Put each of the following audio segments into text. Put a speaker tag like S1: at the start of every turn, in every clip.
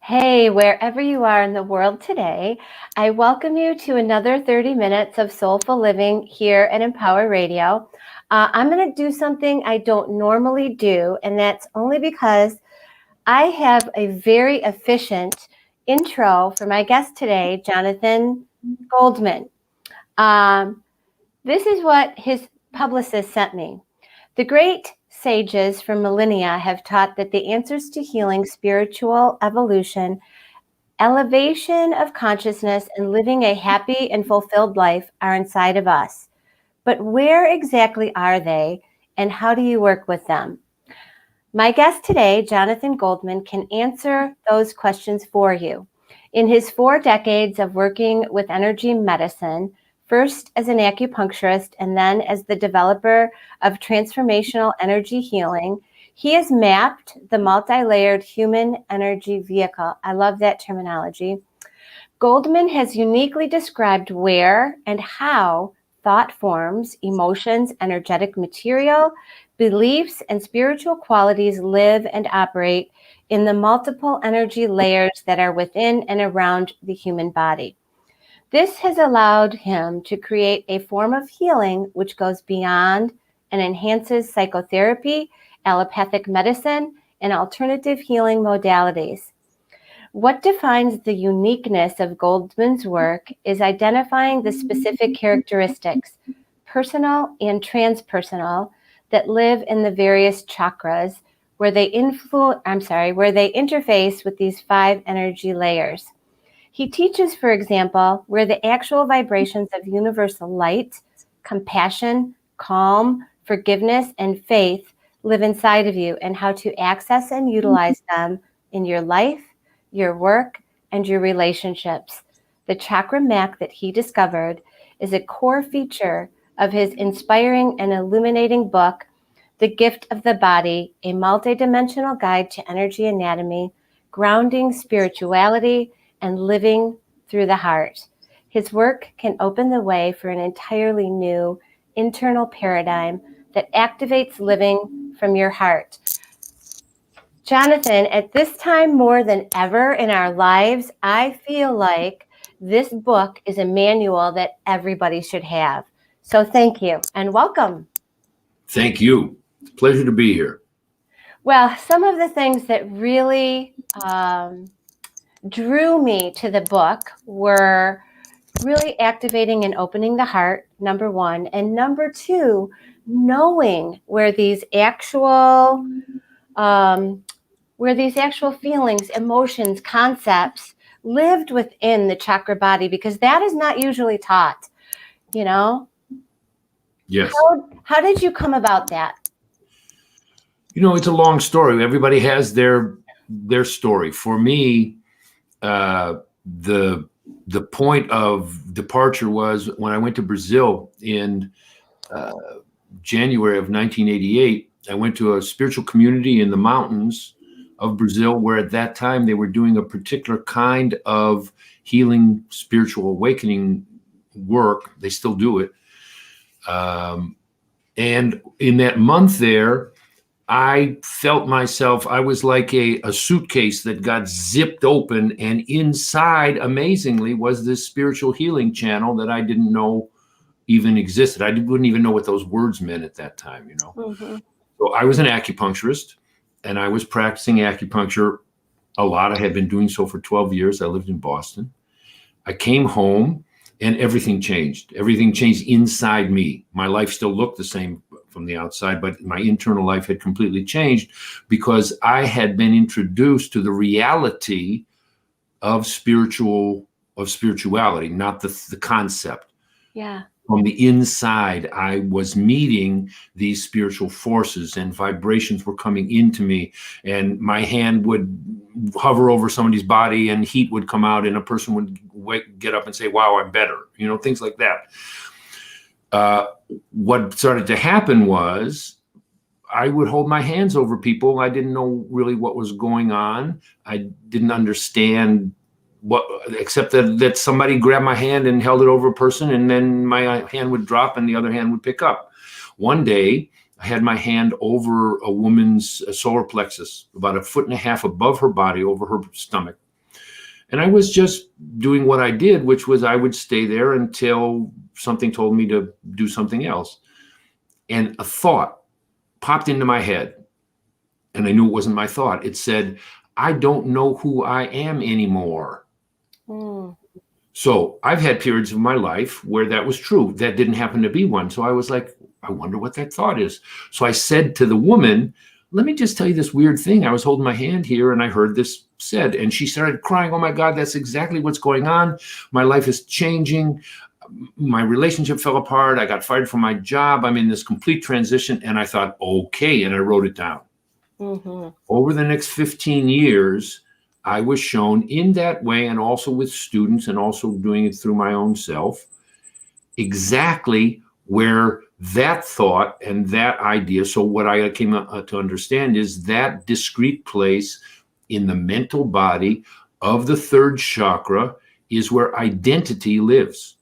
S1: Hey, wherever you are in the world today, I welcome you to another 30 minutes of Soulful Living here at Empower Radio. I'm going to do something I don't normally do, and that's only because I have a very efficient intro for my guest today, Jonathon Goldman. This is what his publicist sent me. The great sages from millennia have taught that the answers to healing, spiritual evolution, elevation of consciousness, and living a happy and fulfilled life are inside of us. But where exactly are they, and how do you work with them? My guest today, Jonathon Goldman, can answer those questions for you. In his 4 decades of working with energy medicine, first as an acupuncturist and then as the developer of transformational energy healing, he has mapped the multi-layered human energy vehicle. I love that terminology. Goldman has uniquely described where and how thought forms, emotions, energetic material, beliefs, and spiritual qualities live and operate in the multiple energy layers that are within and around the human body. This has allowed him to create a form of healing which goes beyond and enhances psychotherapy, allopathic medicine, and alternative healing modalities. What defines the uniqueness of Goldman's work is identifying the specific characteristics, personal and transpersonal, that live in the various chakras where they interface with these 5 energy layers. He teaches, for example, where the actual vibrations of universal light, compassion, calm, forgiveness, and faith live inside of you, and how to access and utilize them in your life, your work, and your relationships. The chakra map that he discovered is a core feature of his inspiring and illuminating book, The Gift of the Body, a multidimensional guide to energy anatomy, grounding spirituality, and living through the heart. His work can open the way for an entirely new internal paradigm that activates living from your heart. Jonathon, at this time more than ever in our lives, I feel like this book is a manual that everybody should have. So thank you and welcome.
S2: Thank you. Pleasure to be here.
S1: Well, some of the things that really drew me to the book were really activating and opening the heart, number 1, and number 2, knowing where these actual feelings, emotions, concepts lived within the chakra body, because that is not usually taught, you know?
S2: Yes.
S1: How did you come about that?
S2: It's a long story. Everybody has their story. For me, the point of departure was when I went to Brazil in January of 1988. I went to a spiritual community in the mountains of Brazil, where at that time they were doing a particular kind of healing, spiritual awakening work. They still do it. And in that month there, I felt myself, I was like a suitcase that got zipped open, and inside, amazingly, was this spiritual healing channel that I didn't know even existed. I wouldn't even know what those words meant at that time,
S1: Mm-hmm.
S2: So I was an acupuncturist, and I was practicing acupuncture a lot. I had been doing so for 12 years. I lived in Boston. I came home, and everything changed. Everything changed inside me. My life still looked the same from the outside, but my internal life had completely changed because I had been introduced to the reality of spirituality, not the concept.
S1: Yeah.
S2: From the inside, I was meeting these spiritual forces, and vibrations were coming into me, and my hand would hover over somebody's body and heat would come out, and a person would get up and say, "Wow, I'm better," things like that. What started to happen was I would hold my hands over people. I didn't know really what was going on. I didn't understand except that somebody grabbed my hand and held it over a person, and then my hand would drop and the other hand would pick up. One day, I had my hand over a woman's solar plexus, about 1.5 feet above her body, over her stomach. And I was just doing what I did, which was I would stay there until something told me to do something else. And a thought popped into my head, and I knew it wasn't my thought. It said, I don't know who I am anymore.
S1: Mm.
S2: So I've had periods of my life where that was true. That didn't happen to be one. So I was like, I wonder what that thought is. So I said to the woman, let me just tell you this weird thing. I was holding my hand here and I heard this said, and she started crying. Oh my God, that's exactly what's going on. My life is changing. My relationship fell apart. I got fired from my job. I'm in this complete transition. And I thought, okay. And I wrote it down.
S1: Mm-hmm.
S2: Over the next 15 years, I was shown in that way, and also with students, and also doing it through my own self, exactly where that thought and that idea. So what I came to understand is that discrete place in the mental body of the third chakra is where identity lives.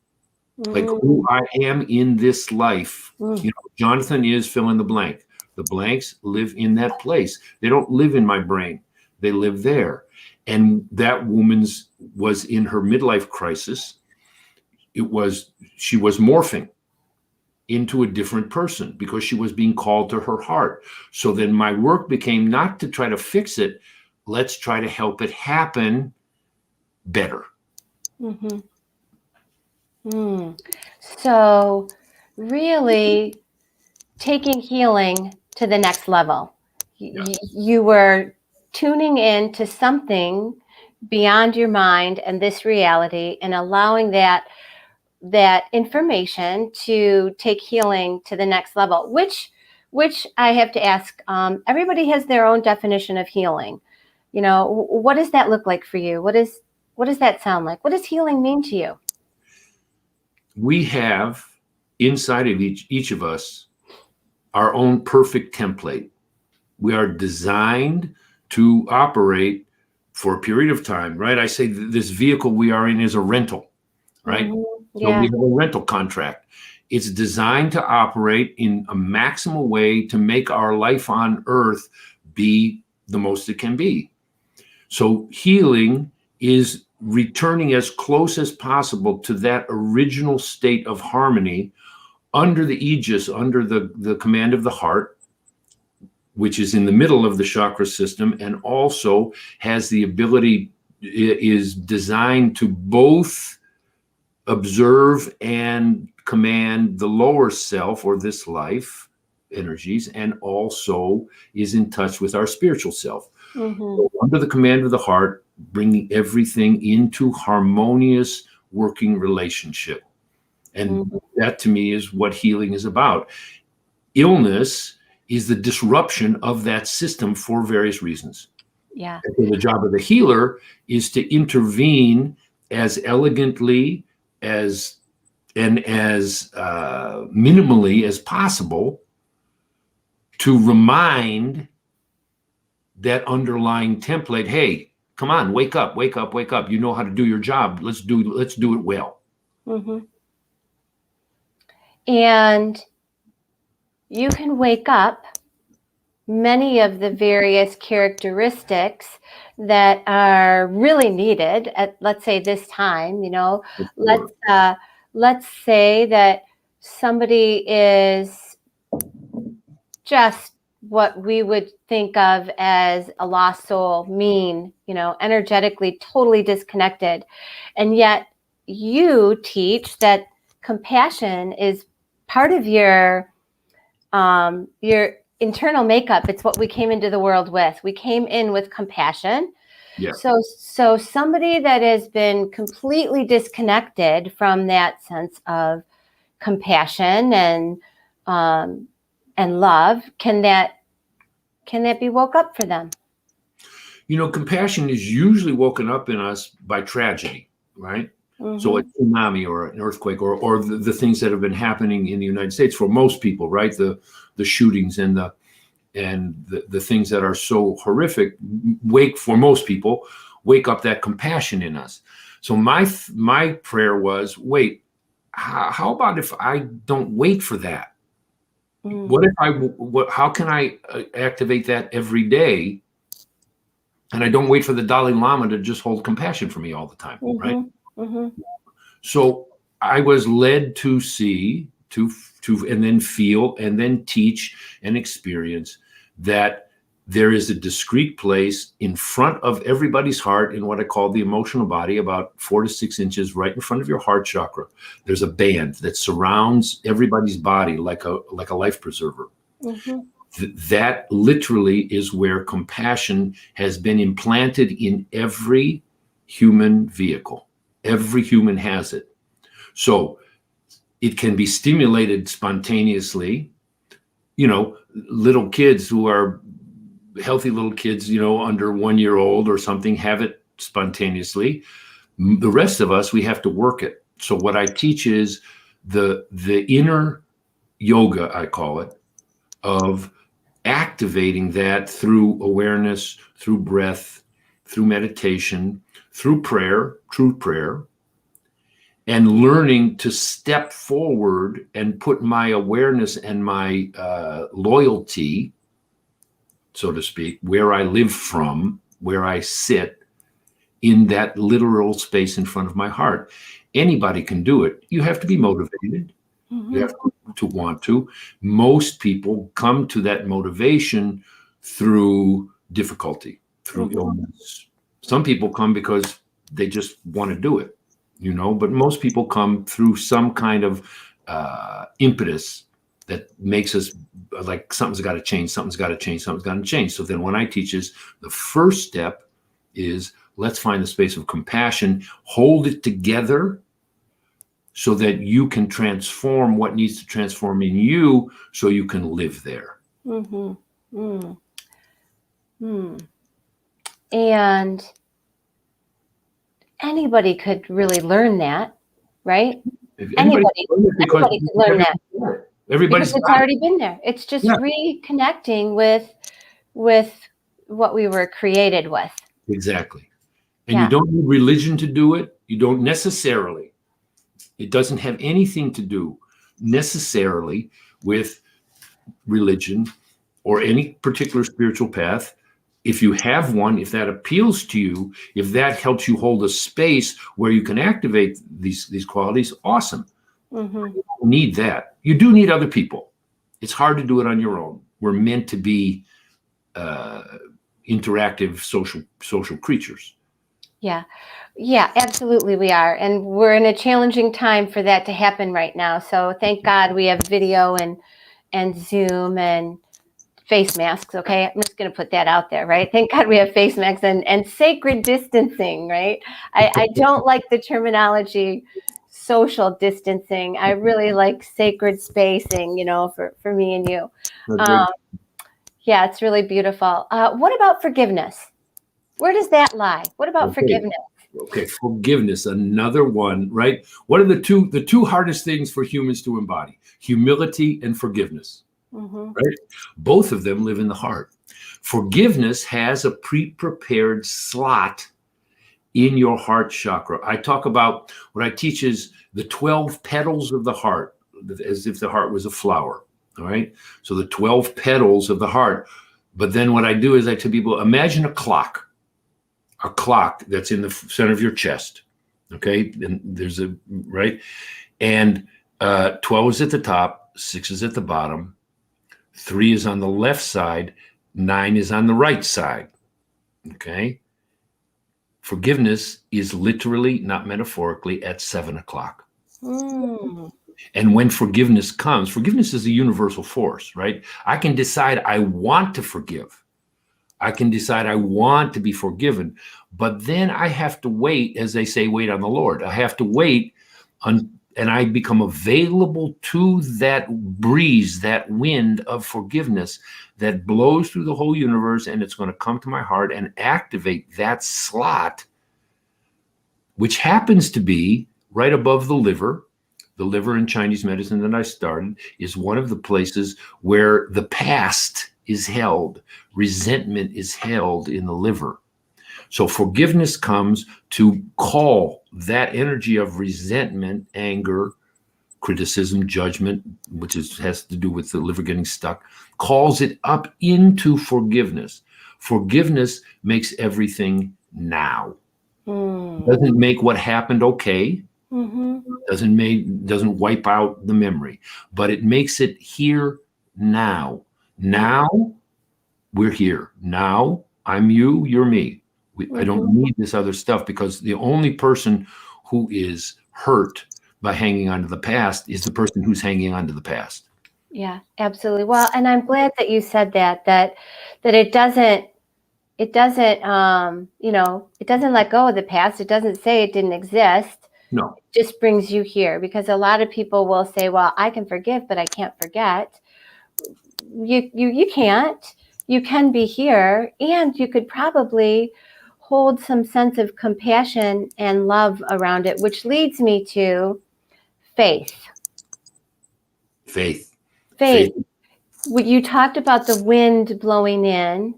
S2: Like who I am in this life. You know, Jonathon is fill in the blank. The blanks live in that place. They don't live in my brain. They live there. And that woman's was in her midlife crisis. She was morphing into a different person because she was being called to her heart. So then my work became not to try to fix it. Let's try to help it happen better.
S1: Mm-hmm. So really taking healing to the next level. You were tuning in to something beyond your mind and this reality, and allowing that information to take healing to the next level, which I have to ask, everybody has their own definition of healing. You know, what does that look like for you? What does that sound like? What does healing mean to you?
S2: We have inside of each of us our own perfect template. We are designed to operate for a period of time, right? I say this vehicle we are in is a rental, right?
S1: Mm-hmm.
S2: So we have a rental contract. It's designed to operate in a maximal way to make our life on earth be the most it can be. So healing is returning as close as possible to that original state of harmony under the aegis, under the command of the heart, which is in the middle of the chakra system, and also has the ability, is designed to both observe and command the lower self or this life energies, and also is in touch with our spiritual self. So under the command of the heart, bringing everything into harmonious working relationship. And that to me is what healing is about. Illness is the disruption of that system for various reasons.
S1: Yeah.
S2: And so the job of the healer is to intervene as elegantly as minimally as possible to remind that underlying template, hey, come on, wake up, wake up, wake up. You know how to do your job. Let's do it well.
S1: Mm-hmm. And you can wake up many of the various characteristics that are really needed at, let's say, this time. You know, let's say that somebody is just what we would think of as a lost soul, mean, you know, energetically totally disconnected. And yet you teach that compassion is part of your internal makeup. It's what we came into the world with. We came in with compassion.
S2: Yeah.
S1: So somebody that has been completely disconnected from that sense of compassion and love, can that be woke up for them?
S2: You know, compassion is usually woken up in us by tragedy, right? So a tsunami or an earthquake or the things that have been happening in the United States for most people, right? The shootings and the things that are so horrific for most people wake up that compassion in us. So my prayer was, wait, how about if I don't wait for that? What if how can I activate that every day And I don't wait for the Dalai Lama to just hold compassion for me all the time, right? So I was led to see, to and then feel, and then teach and experience that there is a discrete place in front of everybody's heart in what I call the emotional body, about 4 to 6 inches right in front of your heart chakra. There's a band that surrounds everybody's body like a life preserver. That literally is where compassion has been implanted in every human vehicle. Every human has it. So it can be stimulated spontaneously. Little kids who are healthy little kids, under 1 year old or something, have it spontaneously. The rest of us, we have to work it. So what I teach is the inner yoga, I call it, of activating that through awareness, through breath, through meditation, through prayer, true prayer, and learning to step forward and put my awareness and my loyalty, so to speak, where I live from, where I sit, in that literal space in front of my heart. Anybody can do it. You have to be motivated. You have to want to. Most people come to that motivation through difficulty, through illness. Some people come because they just want to do it, but most people come through some kind of impetus that makes us like something's got to change, something's got to change, something's got to change. So then when I teach is the first step is let's find the space of compassion, hold it together so that you can transform what needs to transform in you so you can live there.
S1: And anybody could really learn that, right? Anybody could learn that. Because it's already been there. It's just reconnecting with what we were created with.
S2: Exactly. And you don't need religion to do it. You don't necessarily. It doesn't have anything to do necessarily with religion or any particular spiritual path. If you have one, if that appeals to you, if that helps you hold a space where you can activate these qualities, awesome. You don't need that. You do need other people. It's hard to do it on your own. We're meant to be interactive social creatures.
S1: Yeah, absolutely we are. And we're in a challenging time for that to happen right now. So thank God we have video and Zoom and face masks. Okay. I'm just going to put that out there, right? Thank God we have face masks and sacred distancing, right? I don't like the terminology social distancing. I really like sacred spacing, for me and you. Yeah, it's really beautiful. What about forgiveness? Where does that lie? What about forgiveness?
S2: Okay, forgiveness, another one, right? What are the two hardest things for humans to embody? Humility and forgiveness, right? Both of them live in the heart. Forgiveness has a pre-prepared slot in your heart chakra. I talk about, what I teach is the 12 petals of the heart, as if the heart was a flower, all right? So the 12 petals of the heart. But then what I do is I tell people, imagine a clock that's in the center of your chest, okay? And there's right? And 12 is at the top, 6 is at the bottom, 3 is on the left side, 9 is on the right side, okay? Forgiveness is literally, not metaphorically, at 7 o'clock. And when forgiveness comes, forgiveness is a universal force, right? I can decide I want to forgive. I can decide I want to be forgiven, but then I have to wait, as they say, wait on the Lord. I have to wait and I become available to that breeze, that wind of forgiveness that blows through the whole universe, and it's going to come to my heart and activate that slot, which happens to be right above the liver. The liver in Chinese medicine that I started is one of the places where the past is held. Resentment is held in the liver. So forgiveness comes to call that energy of resentment, anger, criticism, judgment, which has to do with the liver getting stuck, calls it up into forgiveness. Forgiveness makes everything now.
S1: Mm.
S2: Doesn't make what happened okay.
S1: Mm-hmm.
S2: Doesn't wipe out the memory, but it makes it here now. Now we're here. Now I'm you, you're me. I don't need this other stuff, because the only person who is hurt by hanging on to the past is the person who's hanging on to the past.
S1: Yeah, absolutely. Well, and I'm glad that you said that it doesn't, it doesn't let go of the past. It doesn't say it didn't exist.
S2: No.
S1: It just brings you here, because a lot of people will say, well, I can forgive, but I can't forget. You can't. You can be here, and you could probably hold some sense of compassion and love around it, which leads me to faith.
S2: Faith.
S1: You talked about the wind blowing in,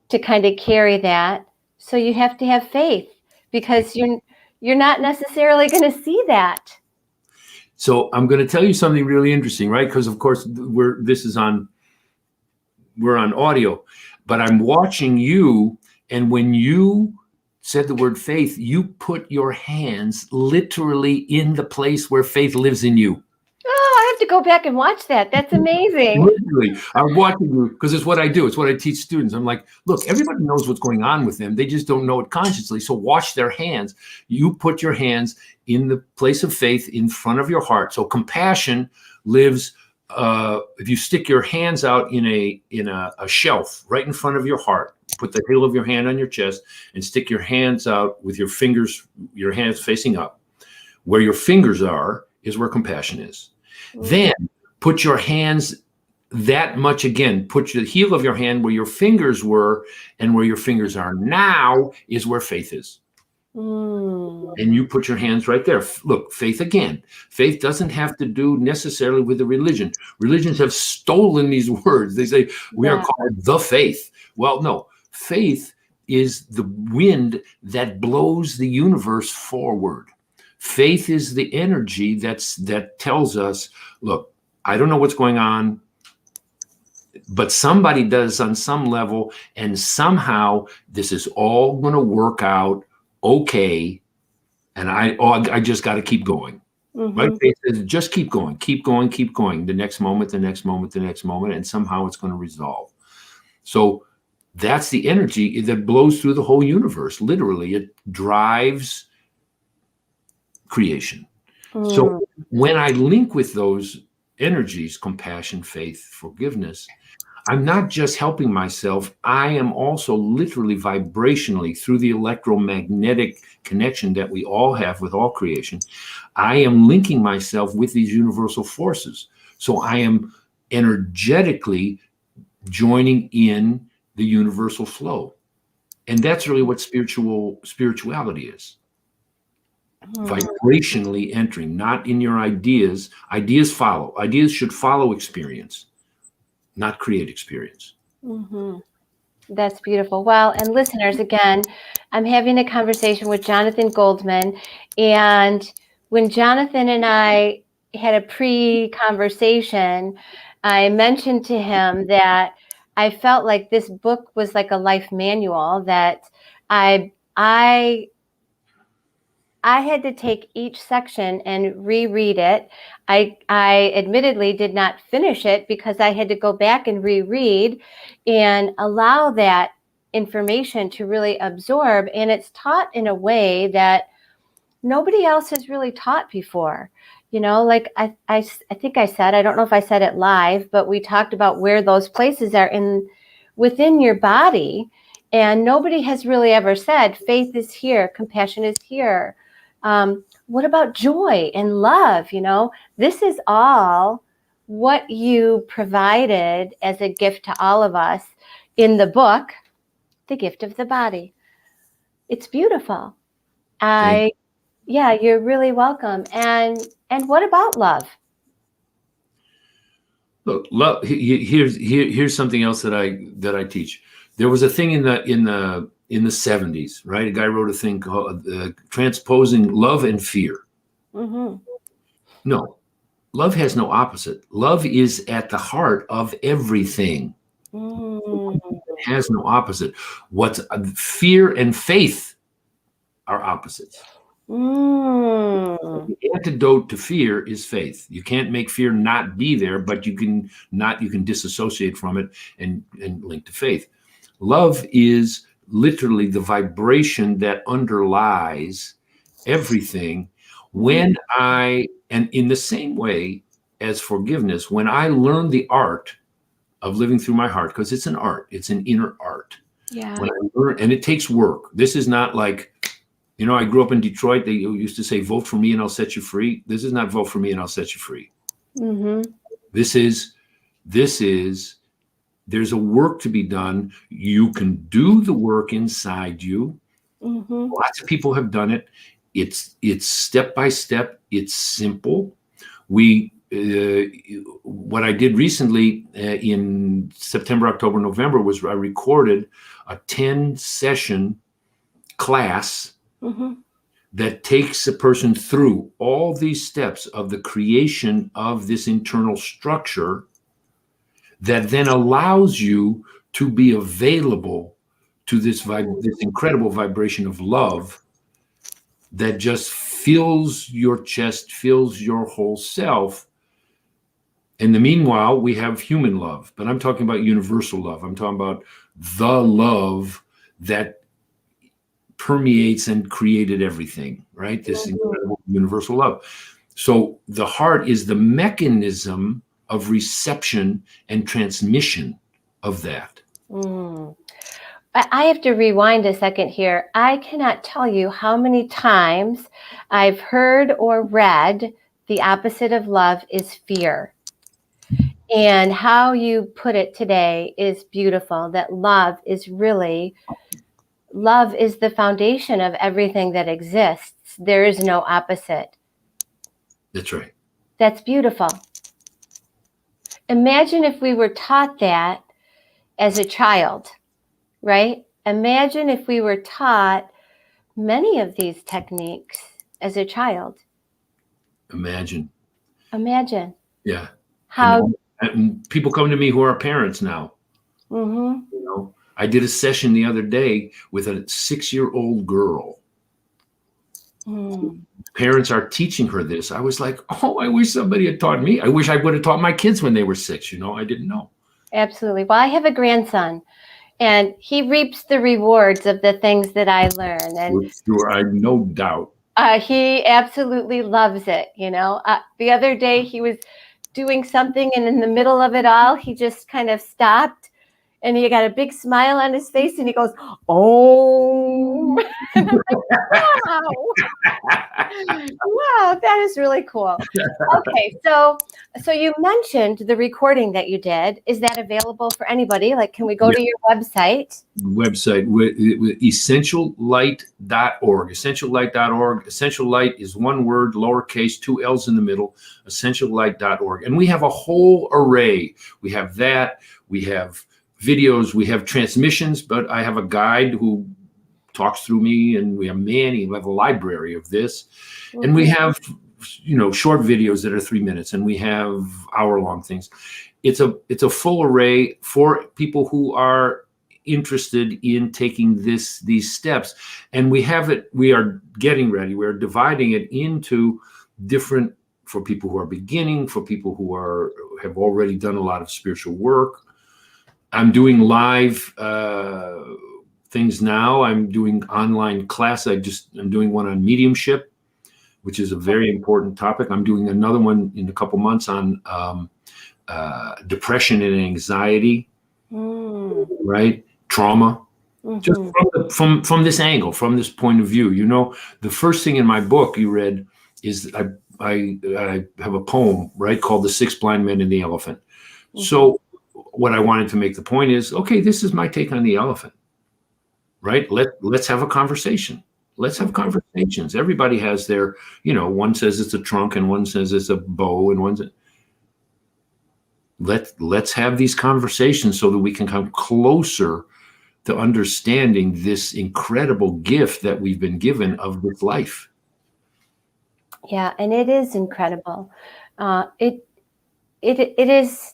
S1: to kind of carry that. So you have to have faith, because you're not necessarily going to see that.
S2: So I'm going to tell you something really interesting, right? Because of course we're on audio, but I'm watching you, and when you said the word faith, you put your hands literally in the place where faith lives in you.
S1: Oh, I have to go back and watch that. That's amazing.
S2: Literally, I'm watching you, because it's what I do. It's what I teach students. I'm like, look, everybody knows what's going on with them. They just don't know it consciously. So watch their hands. You put your hands in the place of faith in front of your heart. So compassion lives. If you stick your hands out in a shelf right in front of your heart, put the heel of your hand on your chest and stick your hands out with your hands facing up. Where your fingers are is where compassion is. Then put your hands that much again. Put the heel of your hand where your fingers were, and where your fingers are now is where faith is. And you put your hands right there. Look, faith again. Faith doesn't have to do necessarily with the religion. Religions have stolen these words. They say we are called the faith. Well, no, faith is the wind that blows the universe forward. Faith is the energy that tells us, look, I don't know what's going on, but somebody does on some level, and somehow this is all going to work out okay, and I just got to keep going. Right? Faith says, just keep going, keep going, keep going. The next moment, the next moment, the next moment, and somehow it's going to resolve. So that's the energy that blows through the whole universe. Literally, it drives creation. So when I link with those energies, compassion, faith, forgiveness, I'm not just helping myself. I am also literally vibrationally, through the electromagnetic connection that we all have with all creation, I am linking myself with these universal forces. So I am energetically joining in the universal flow. And that's really what spirituality is. Vibrationally entering, not in your ideas. Ideas follow. Ideas should follow experience, not create experience.
S1: That's beautiful. Well, and listeners, again, I'm having a conversation with Jonathon Goldman. And when Jonathon and I had a pre-conversation, I mentioned to him that I felt like this book was like a life manual, that I had to take each section and reread it. I admittedly did not finish it, because I had to go back and reread and allow that information to really absorb. And it's taught in a way that nobody else has really taught before. Like I think I said, I don't know if I said it live, but we talked about where those places are within your body. And nobody has really ever said, faith is here, compassion is here. What about joy and love? This is all what you provided as a gift to all of us in the book, The Gift of the Body. It's beautiful. You're really welcome. And what about love?
S2: Look, love. Here's something else that I teach. There was a thing in the 70s, right? A guy wrote a thing called Transposing Love and Fear. No, love has no opposite. Love is at the heart of everything. has no opposite. What's fear and faith are opposites.
S1: Mm.
S2: The antidote to fear is faith. You can't make fear not be there, but you can disassociate from it and link to faith. Love is literally the vibration that underlies everything. And in the same way as forgiveness, when I learn the art of living through my heart, because it's an art, it's an inner art.
S1: Yeah.
S2: When I learn, and it takes work. This is not like, I grew up in Detroit. They used to say, vote for me and I'll set you free. This is not vote for me and I'll set you free.
S1: Mm-hmm.
S2: This is, there's a work to be done. You can do the work inside you.
S1: Mm-hmm.
S2: Lots of people have done it. It's step by step. It's simple. What I did recently in September, October, November was I recorded a 10-session class that takes a person through all these steps of the creation of this internal structure that then allows you to be available to this incredible vibration of love that just fills your chest, fills your whole self. In the meanwhile, we have human love, but I'm talking about universal love. I'm talking about the love that permeates and created everything, right? This incredible universal love. So the heart is the mechanism of reception and transmission of that.
S1: I have to rewind a second here. I cannot tell you how many times I've heard or read the opposite of love is fear. And how you put it today is beautiful, that love is the foundation of everything that exists. There is no opposite.
S2: That's right.
S1: That's beautiful. Imagine if we were taught that as a child, right? Imagine if we were taught many of these techniques as a child.
S2: Imagine.
S1: Yeah.
S2: How and people come to me who are parents now. I did a session the other day with a 6-year-old girl. Parents are teaching her this. I was like, oh, I wish somebody had taught me. I wish I would have taught my kids when they were 6. I didn't know.
S1: Absolutely. Well, I have a grandson, and he reaps the rewards of the things that I learn. And
S2: sure, I no doubt.
S1: He absolutely loves it. The other day he was doing something, and in the middle of it all, he just kind of stopped, and he got a big smile on his face, and he goes, "Oh!" And I'm like, wow, wow, that is really cool. Okay, so you mentioned the recording that you did. Is that available for anybody? Like, can we go to your website?
S2: Website with essentiallight.org. Essentiallight.org. Essential Light is one word, lowercase, 2 L's in the middle. Essentiallight.org, and we have a whole array. We have that. We have videos, we have transmissions, but I have a guide who talks through me, and we have Manny. We have a library of this, and we have short videos that are 3 minutes, and we have hour-long things. It's a full array for people who are interested in taking these steps, and we are getting ready. We are dividing it into different, for people who are beginning, for people who have already done a lot of spiritual work. I'm doing live things now. I'm doing online class. I'm doing one on mediumship, which is a very important topic. I'm doing another one in a couple months on depression and anxiety, right? Trauma. Just from this angle, from this point of view. The first thing in my book you read is I have a poem, right, called "The Six Blind Men and the Elephant." So what I wanted to make the point is, okay, this is my take on the elephant, right? Let's have a conversation. Let's have conversations. Everybody has their, one says it's a trunk and one says it's a bow and let's have these conversations so that we can come closer to understanding this incredible gift that we've been given of this life.
S1: Yeah, and it is incredible. It is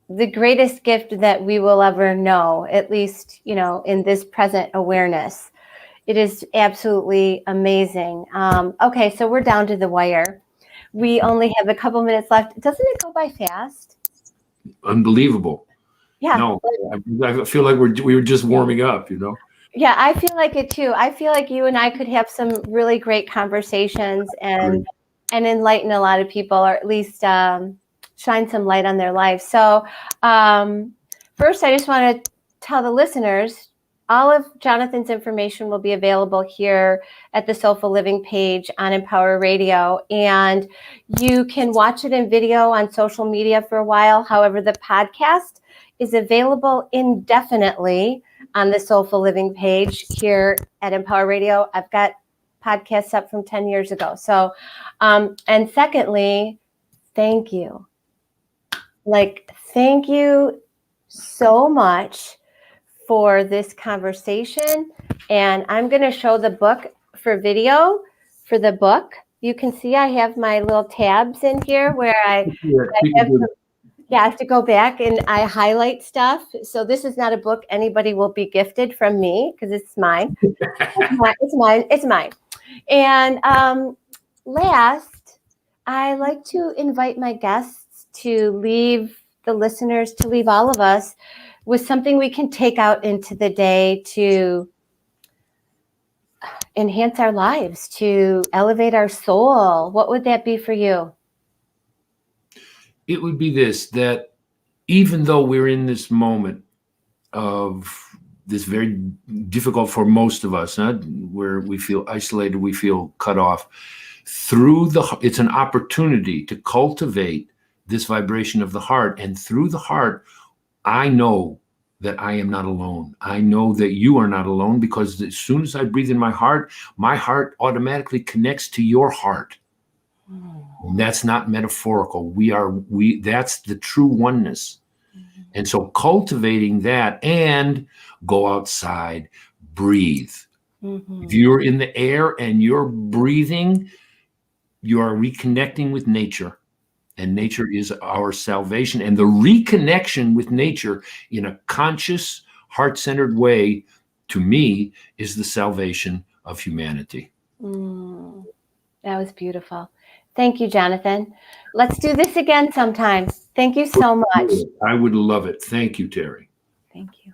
S1: the greatest gift that we will ever know, at least, in this present awareness. It is absolutely amazing. Okay, so we're down to the wire. We only have a couple minutes left. Doesn't it go by fast?
S2: Unbelievable.
S1: Yeah.
S2: No, I feel like we were just warming up,
S1: Yeah, I feel like it too. I feel like you and I could have some really great conversations and enlighten a lot of people, or at least shine some light on their lives. So first, I just want to tell the listeners, all of Jonathon's information will be available here at the Soulful Living page on Empower Radio. And you can watch it in video on social media for a while. However, the podcast is available indefinitely on the Soulful Living page here at Empower Radio. I've got podcasts up from 10 years ago. So, and secondly, thank you. Thank you so much for this conversation. And I'm going to show the book for video for the book. You can see I have my little tabs in here where I have to go back and I highlight stuff. So this is not a book anybody will be gifted from me because it's mine. It's mine. And last, I like to invite my guests to leave the listeners, to leave all of us with something we can take out into the day to enhance our lives, to elevate our soul. What would that be for you?
S2: It would be this, that even though we're in this moment of this very difficult for most of us, where we feel isolated, we feel cut off, it's an opportunity to cultivate this vibration of the heart. And through the heart, I know that I am not alone. I know that you are not alone, because as soon as I breathe in my heart automatically connects to your heart. And that's not metaphorical. That's the true oneness. And so cultivating that, and go outside, breathe. If you're in the air and you're breathing, you are reconnecting with nature. And nature is our salvation. And the reconnection with nature in a conscious, heart-centered way, to me, is the salvation of humanity.
S1: That was beautiful. Thank you, Jonathon. Let's do this again sometime. Thank you so much.
S2: I would love it. Thank you, Teri.
S1: Thank you.